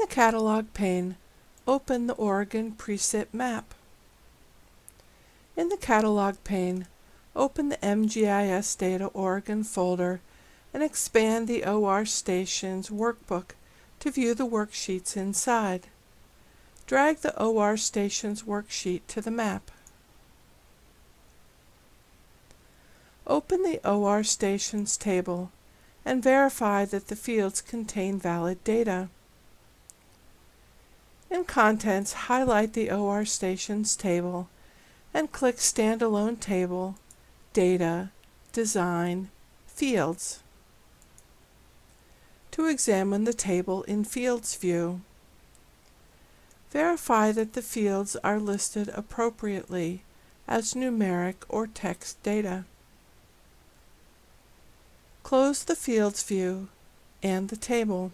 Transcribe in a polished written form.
the Catalog pane, open the Oregon Preset Map. In the Catalog pane, open the MGIS Data Oregon folder and expand the OR Stations workbook to view the worksheets inside. Drag the OR Stations worksheet to the map. Open the OR Stations table and verify that the fields contain valid data. In Contents, highlight the OR Stations table and click Standalone Table, Data, Design, Fields. To examine the table in Fields view, verify that the fields are listed appropriately as numeric or text data. Close the Fields view and the table.